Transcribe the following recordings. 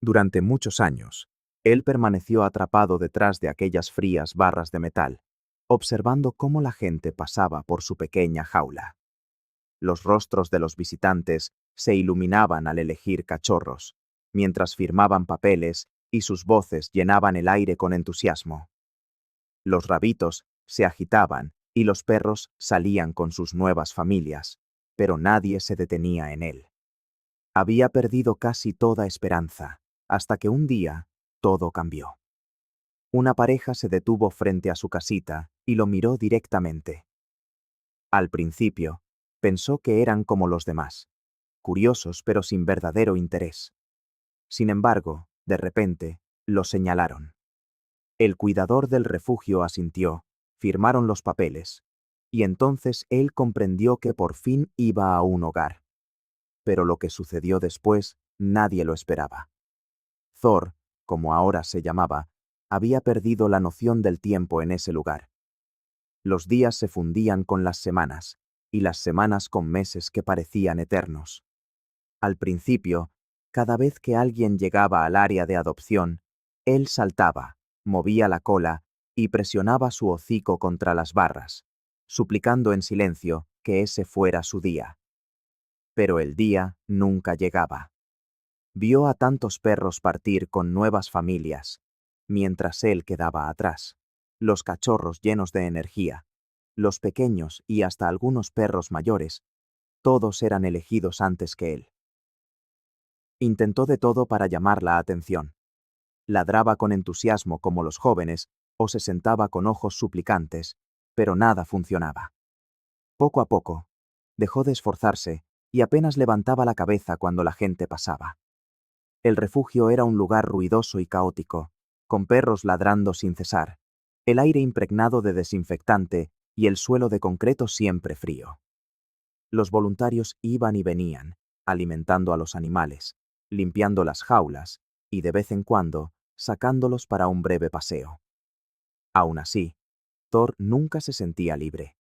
Durante muchos años, él permaneció atrapado detrás de aquellas frías barras de metal, observando cómo la gente pasaba por su pequeña jaula. Los rostros de los visitantes se iluminaban al elegir cachorros, mientras firmaban papeles y sus voces llenaban el aire con entusiasmo. Los rabitos se agitaban y los perros salían con sus nuevas familias, pero nadie se detenía en él. Había perdido casi toda esperanza, hasta que un día todo cambió. Una pareja se detuvo frente a su casita y lo miró directamente. Al principio, pensó que eran como los demás, curiosos pero sin verdadero interés. Sin embargo, de repente, lo señalaron. El cuidador del refugio asintió, firmaron los papeles, y entonces él comprendió que por fin iba a un hogar. Pero lo que sucedió después, nadie lo esperaba. Thor, como ahora se llamaba, había perdido la noción del tiempo en ese lugar. Los días se fundían con las semanas, y las semanas con meses que parecían eternos. Al principio, cada vez que alguien llegaba al área de adopción, él saltaba, movía la cola y presionaba su hocico contra las barras, suplicando en silencio que ese fuera su día. Pero el día nunca llegaba. Vio a tantos perros partir con nuevas familias, mientras él quedaba atrás. Los cachorros llenos de energía, los pequeños y hasta algunos perros mayores, todos eran elegidos antes que él. Intentó de todo para llamar la atención. Ladraba con entusiasmo como los jóvenes o se sentaba con ojos suplicantes, pero nada funcionaba. Poco a poco, dejó de esforzarse y apenas levantaba la cabeza cuando la gente pasaba. El refugio era un lugar ruidoso y caótico, con perros ladrando sin cesar, el aire impregnado de desinfectante y el suelo de concreto siempre frío. Los voluntarios iban y venían, alimentando a los animales, limpiando las jaulas y, de vez en cuando, sacándolos para un breve paseo. Aún así, Thor nunca se sentía libre.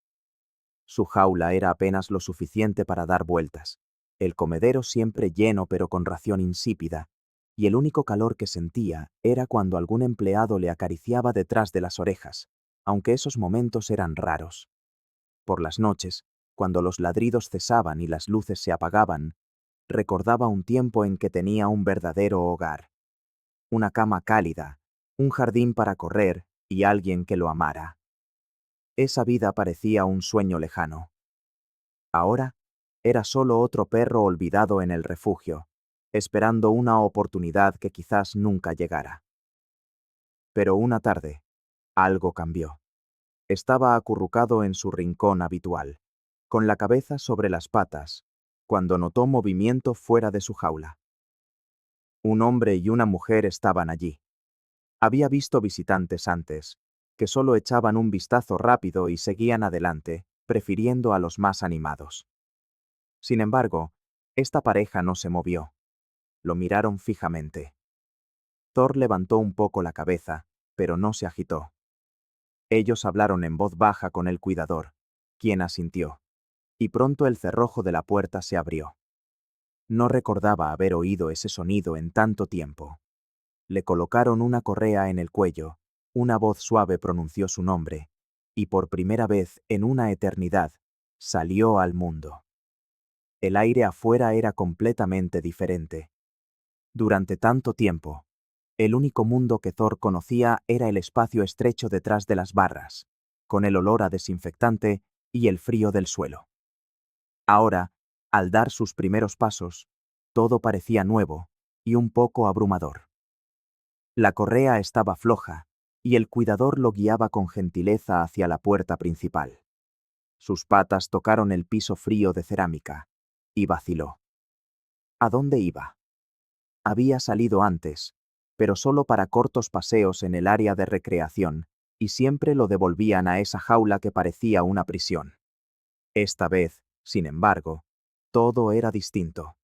Su jaula era apenas lo suficiente para dar vueltas, el comedero siempre lleno pero con ración insípida, y el único calor que sentía era cuando algún empleado le acariciaba detrás de las orejas, aunque esos momentos eran raros. Por las noches, cuando los ladridos cesaban y las luces se apagaban, recordaba un tiempo en que tenía un verdadero hogar. Una cama cálida, un jardín para correr y alguien que lo amara. Esa vida parecía un sueño lejano. Ahora, era solo otro perro olvidado en el refugio, esperando una oportunidad que quizás nunca llegara. Pero una tarde, algo cambió. Estaba acurrucado en su rincón habitual, con la cabeza sobre las patas, cuando notó movimiento fuera de su jaula. Un hombre y una mujer estaban allí. Había visto visitantes antes, que solo echaban un vistazo rápido y seguían adelante, prefiriendo a los más animados. Sin embargo, esta pareja no se movió. Lo miraron fijamente. Thor levantó un poco la cabeza, pero no se agitó. Ellos hablaron en voz baja con el cuidador, quien asintió, y pronto el cerrojo de la puerta se abrió. No recordaba haber oído ese sonido en tanto tiempo. Le colocaron una correa en el cuello, una voz suave pronunció su nombre, y por primera vez en una eternidad, salió al mundo. El aire afuera era completamente diferente. Durante tanto tiempo, el único mundo que Thor conocía era el espacio estrecho detrás de las barras, con el olor a desinfectante y el frío del suelo. Ahora, al dar sus primeros pasos, todo parecía nuevo y un poco abrumador. La correa estaba floja, y el cuidador lo guiaba con gentileza hacia la puerta principal. Sus patas tocaron el piso frío de cerámica, y vaciló. ¿A dónde iba? Había salido antes, pero solo para cortos paseos en el área de recreación, y siempre lo devolvían a esa jaula que parecía una prisión. Esta vez, sin embargo, todo era distinto.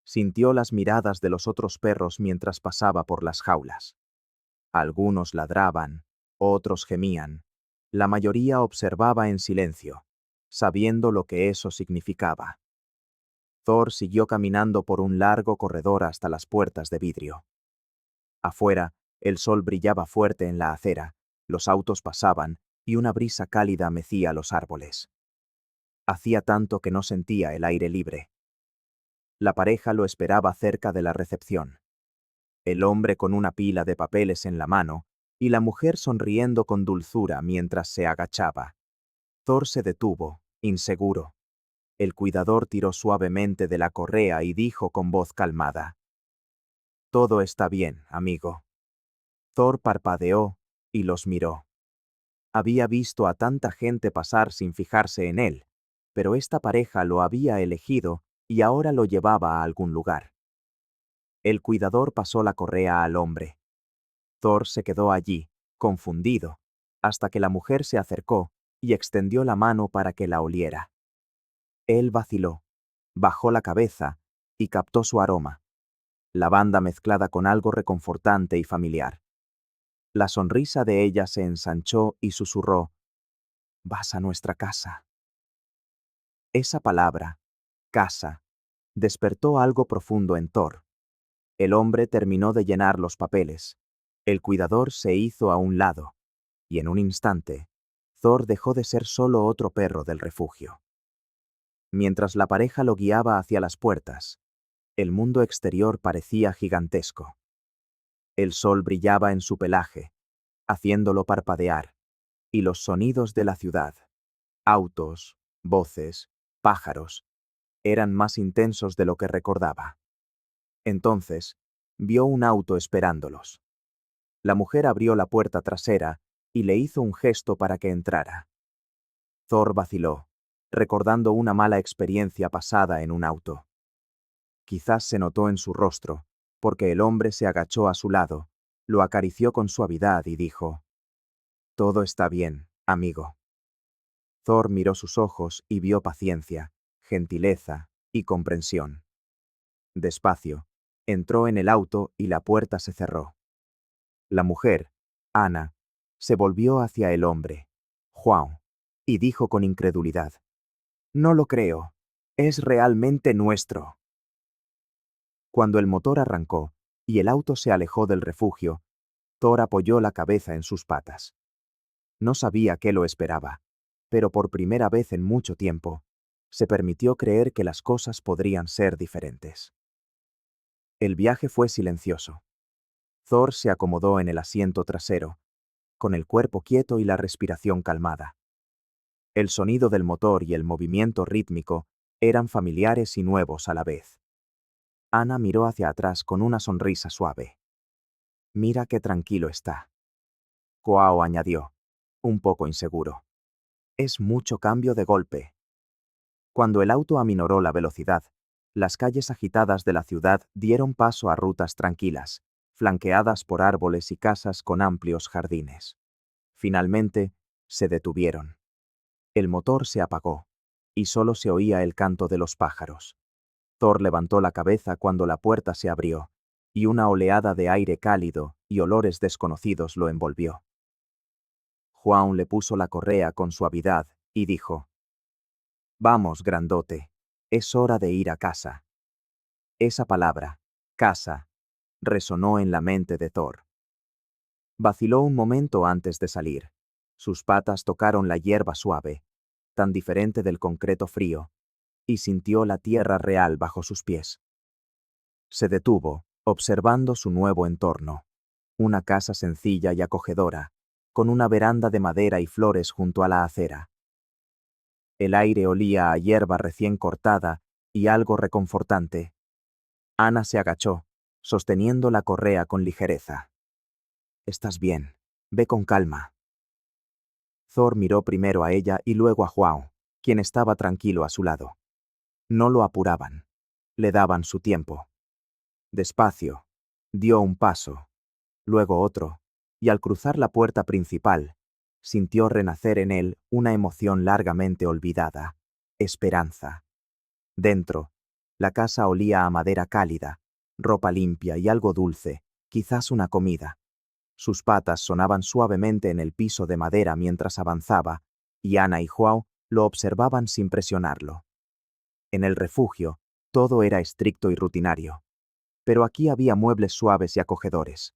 Sintió las miradas de los otros perros mientras pasaba por las jaulas. Algunos ladraban, otros gemían. La mayoría observaba en silencio, sabiendo lo que eso significaba. Thor siguió caminando por un largo corredor hasta las puertas de vidrio. Afuera, el sol brillaba fuerte en la acera, los autos pasaban y una brisa cálida mecía los árboles. Hacía tanto que no sentía el aire libre. La pareja lo esperaba cerca de la recepción. El hombre con una pila de papeles en la mano y la mujer sonriendo con dulzura mientras se agachaba. Thor se detuvo, inseguro. El cuidador tiró suavemente de la correa y dijo con voz calmada: «Todo está bien, amigo». Thor parpadeó y los miró. Había visto a tanta gente pasar sin fijarse en él, pero esta pareja lo había elegido y ahora lo llevaba a algún lugar. El cuidador pasó la correa al hombre. Thor se quedó allí, confundido, hasta que la mujer se acercó y extendió la mano para que la oliera. Él vaciló, bajó la cabeza y captó su aroma, lavanda mezclada con algo reconfortante y familiar. La sonrisa de ella se ensanchó y susurró: «Vas a nuestra casa». Esa palabra, casa, despertó algo profundo en Thor. El hombre terminó de llenar los papeles. El cuidador se hizo a un lado, y en un instante, Thor dejó de ser solo otro perro del refugio. Mientras la pareja lo guiaba hacia las puertas, el mundo exterior parecía gigantesco. El sol brillaba en su pelaje, haciéndolo parpadear, y los sonidos de la ciudad, autos, voces, pájaros, eran más intensos de lo que recordaba. Entonces, vio un auto esperándolos. La mujer abrió la puerta trasera y le hizo un gesto para que entrara. Thor vaciló, recordando una mala experiencia pasada en un auto. Quizás se notó en su rostro, porque el hombre se agachó a su lado, lo acarició con suavidad y dijo: «Todo está bien, amigo». Thor miró sus ojos y vio paciencia, gentileza y comprensión. Despacio, entró en el auto y la puerta se cerró. La mujer, Anna, se volvió hacia el hombre, Juan, y dijo con incredulidad: «No lo creo. Es realmente nuestro». Cuando el motor arrancó y el auto se alejó del refugio, Thor apoyó la cabeza en sus patas. No sabía qué lo esperaba, pero por primera vez en mucho tiempo, se permitió creer que las cosas podrían ser diferentes. El viaje fue silencioso. Thor se acomodó en el asiento trasero, con el cuerpo quieto y la respiración calmada. El sonido del motor y el movimiento rítmico eran familiares y nuevos a la vez. Anna miró hacia atrás con una sonrisa suave. «Mira qué tranquilo está». Koao añadió, un poco inseguro: «Es mucho cambio de golpe». Cuando el auto aminoró la velocidad, las calles agitadas de la ciudad dieron paso a rutas tranquilas, flanqueadas por árboles y casas con amplios jardines. Finalmente, se detuvieron. El motor se apagó, y solo se oía el canto de los pájaros. Thor levantó la cabeza cuando la puerta se abrió, y una oleada de aire cálido y olores desconocidos lo envolvió. Juan le puso la correa con suavidad y dijo: «Vamos, grandote, es hora de ir a casa». Esa palabra, casa, resonó en la mente de Thor. Vaciló un momento antes de salir. Sus patas tocaron la hierba suave, tan diferente del concreto frío, y sintió la tierra real bajo sus pies. Se detuvo, observando su nuevo entorno. Una casa sencilla y acogedora, con una veranda de madera y flores junto a la acera. El aire olía a hierba recién cortada y algo reconfortante. Anna se agachó, sosteniendo la correa con ligereza. «Estás bien. Ve con calma». Thor miró primero a ella y luego a Juan, quien estaba tranquilo a su lado. No lo apuraban. Le daban su tiempo. Despacio, dio un paso, luego otro, y al cruzar la puerta principal, sintió renacer en él una emoción largamente olvidada: esperanza. Dentro, la casa olía a madera cálida, ropa limpia y algo dulce, quizás una comida. Sus patas sonaban suavemente en el piso de madera mientras avanzaba, y Anna y Joao lo observaban sin presionarlo. En el refugio, todo era estricto y rutinario. Pero aquí había muebles suaves y acogedores,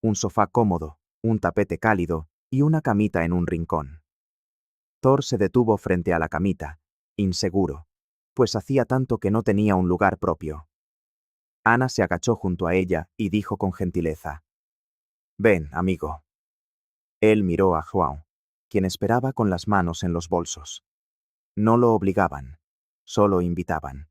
un sofá cómodo, un tapete cálido y una camita en un rincón. Thor se detuvo frente a la camita, inseguro, pues hacía tanto que no tenía un lugar propio. Ana se agachó junto a ella y dijo con gentileza: «Ven, amigo». Él miró a João, quien esperaba con las manos en los bolsos. No lo obligaban, solo invitaban.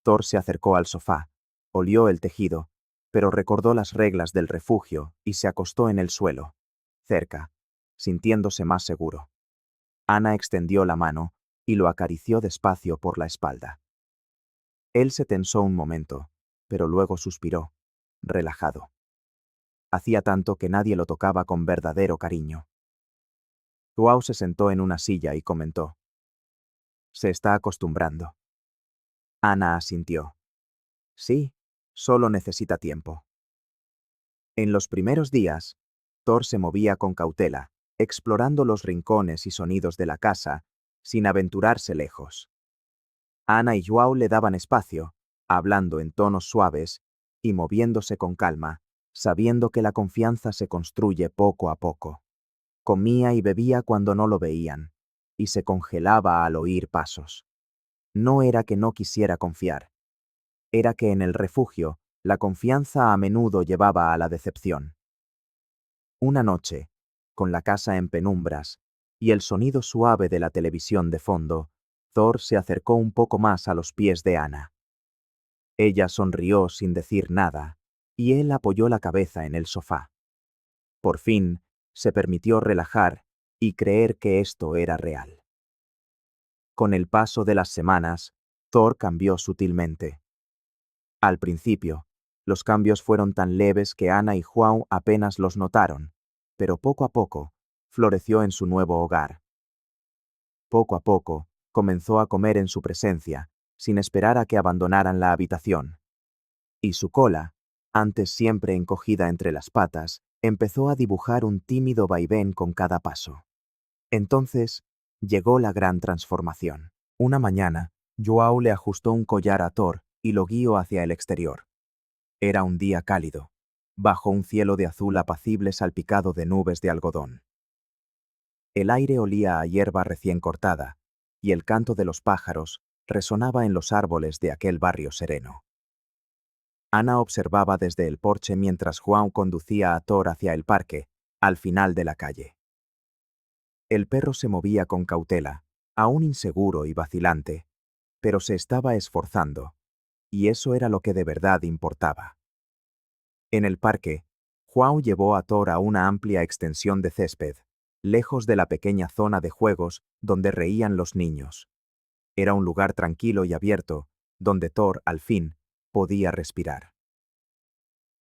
Thor se acercó al sofá, olió el tejido, pero recordó las reglas del refugio y se acostó en el suelo, cerca, sintiéndose más seguro. Ana extendió la mano y lo acarició despacio por la espalda. Él se tensó un momento, pero luego suspiró, relajado. Hacía tanto que nadie lo tocaba con verdadero cariño. João se sentó en una silla y comentó: «Se está acostumbrando». Ana asintió. «Sí, solo necesita tiempo». En los primeros días, Thor se movía con cautela, explorando los rincones y sonidos de la casa, sin aventurarse lejos. Ana y João le daban espacio, hablando en tonos suaves y moviéndose con calma, sabiendo que la confianza se construye poco a poco. Comía y bebía cuando no lo veían, y se congelaba al oír pasos. No era que no quisiera confiar, era que en el refugio la confianza a menudo llevaba a la decepción. Una noche, con la casa en penumbras y el sonido suave de la televisión de fondo, Thor se acercó un poco más a los pies de Ana. Ella sonrió sin decir nada, y él apoyó la cabeza en el sofá. Por fin, se permitió relajar y creer que esto era real. Con el paso de las semanas, Thor cambió sutilmente. Al principio, los cambios fueron tan leves que Ana y João apenas los notaron, pero poco a poco, floreció en su nuevo hogar. Poco a poco, comenzó a comer en su presencia, sin esperar a que abandonaran la habitación. Y su cola, antes siempre encogida entre las patas, empezó a dibujar un tímido vaivén con cada paso. Entonces, llegó la gran transformación. Una mañana, João le ajustó un collar a Thor y lo guió hacia el exterior. Era un día cálido, bajo un cielo de azul apacible salpicado de nubes de algodón. El aire olía a hierba recién cortada, y el canto de los pájaros resonaba en los árboles de aquel barrio sereno. Ana observaba desde el porche mientras João conducía a Thor hacia el parque, al final de la calle. El perro se movía con cautela, aún inseguro y vacilante, pero se estaba esforzando, y eso era lo que de verdad importaba. En el parque, João llevó a Thor a una amplia extensión de césped, lejos de la pequeña zona de juegos donde reían los niños. Era un lugar tranquilo y abierto, donde Thor, al fin, podía respirar.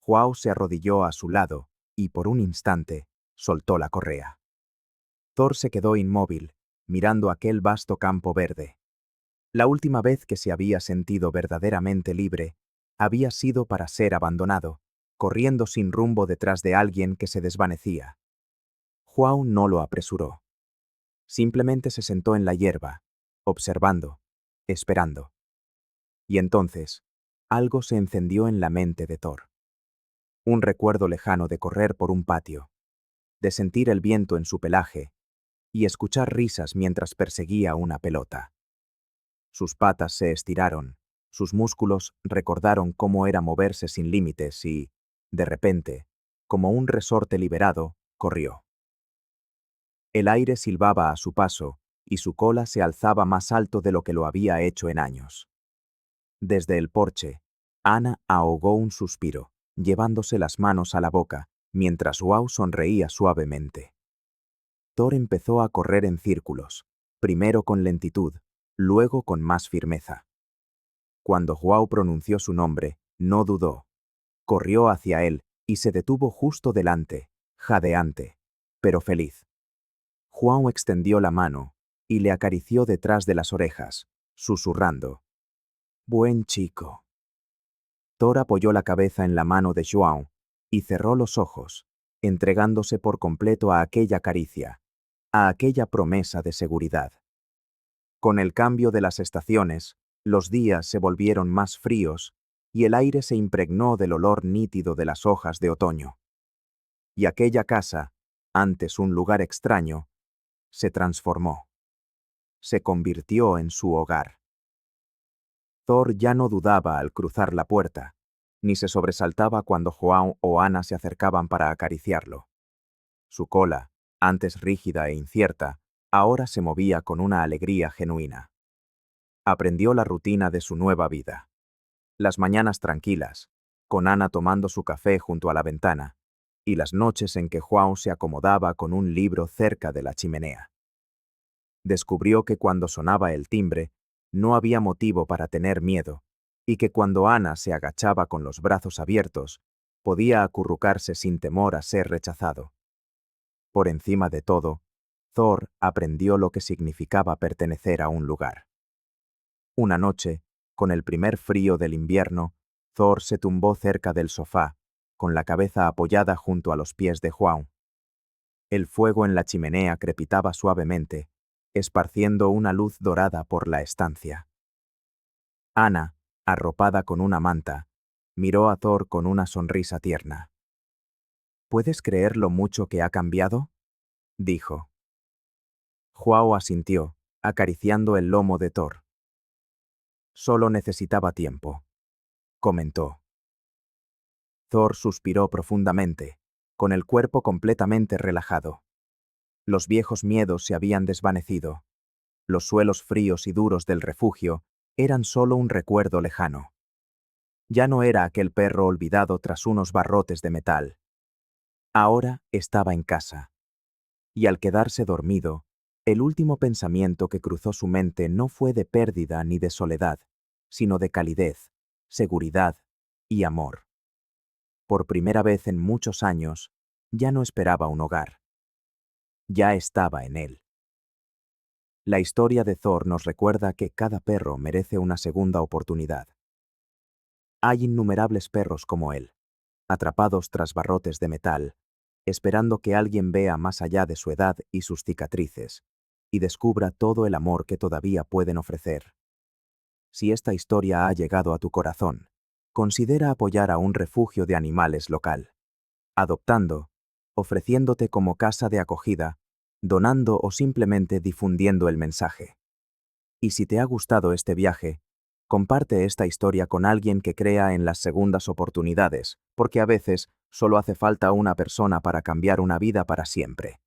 João se arrodilló a su lado y, por un instante, soltó la correa. Thor se quedó inmóvil, mirando aquel vasto campo verde. La última vez que se había sentido verdaderamente libre, había sido para ser abandonado, corriendo sin rumbo detrás de alguien que se desvanecía. João no lo apresuró. Simplemente se sentó en la hierba, observando, esperando. Y entonces, algo se encendió en la mente de Thor. Un recuerdo lejano de correr por un patio, de sentir el viento en su pelaje y escuchar risas mientras perseguía una pelota. Sus patas se estiraron, sus músculos recordaron cómo era moverse sin límites y, de repente, como un resorte liberado, corrió. El aire silbaba a su paso y su cola se alzaba más alto de lo que lo había hecho en años. Desde el porche, Ana ahogó un suspiro, llevándose las manos a la boca, mientras João sonreía suavemente. Thor empezó a correr en círculos, primero con lentitud, luego con más firmeza. Cuando João pronunció su nombre, no dudó. Corrió hacia él y se detuvo justo delante, jadeante, pero feliz. João extendió la mano y le acarició detrás de las orejas, susurrando: «Buen chico». Thor apoyó la cabeza en la mano de João y cerró los ojos, entregándose por completo a aquella caricia, a aquella promesa de seguridad. Con el cambio de las estaciones, los días se volvieron más fríos y el aire se impregnó del olor nítido de las hojas de otoño. y aquella casa, antes un lugar extraño, se transformó. Se convirtió en su hogar. Thor ya no dudaba al cruzar la puerta, ni se sobresaltaba cuando João o Ana se acercaban para acariciarlo. Su cola, antes rígida e incierta, ahora se movía con una alegría genuina. Aprendió la rutina de su nueva vida. Las mañanas tranquilas, con Ana tomando su café junto a la ventana, y las noches en que João se acomodaba con un libro cerca de la chimenea. Descubrió que cuando sonaba el timbre, no había motivo para tener miedo, y que cuando Ana se agachaba con los brazos abiertos, podía acurrucarse sin temor a ser rechazado. Por encima de todo, Thor aprendió lo que significaba pertenecer a un lugar. Una noche, con el primer frío del invierno, Thor se tumbó cerca del sofá, con la cabeza apoyada junto a los pies de João. El fuego en la chimenea crepitaba suavemente, esparciendo una luz dorada por la estancia. Ana, arropada con una manta, miró a Thor con una sonrisa tierna. ¿Puedes creer lo mucho que ha cambiado?, dijo. João asintió, acariciando el lomo de Thor. Solo necesitaba tiempo, comentó. Thor suspiró profundamente, con el cuerpo completamente relajado. Los viejos miedos se habían desvanecido. Los suelos fríos y duros del refugio eran solo un recuerdo lejano. Ya no era aquel perro olvidado tras unos barrotes de metal. Ahora estaba en casa. Y al quedarse dormido, el último pensamiento que cruzó su mente no fue de pérdida ni de soledad, sino de calidez, seguridad y amor. Por primera vez en muchos años, ya no esperaba un hogar. Ya estaba en él. La historia de Thor nos recuerda que cada perro merece una segunda oportunidad. Hay innumerables perros como él, atrapados tras barrotes de metal, esperando que alguien vea más allá de su edad y sus cicatrices, y descubra todo el amor que todavía pueden ofrecer. Si esta historia ha llegado a tu corazón, considera apoyar a un refugio de animales local, adoptando, ofreciéndote como casa de acogida, donando o simplemente difundiendo el mensaje. Y si te ha gustado este viaje, comparte esta historia con alguien que crea en las segundas oportunidades, porque a veces solo hace falta una persona para cambiar una vida para siempre.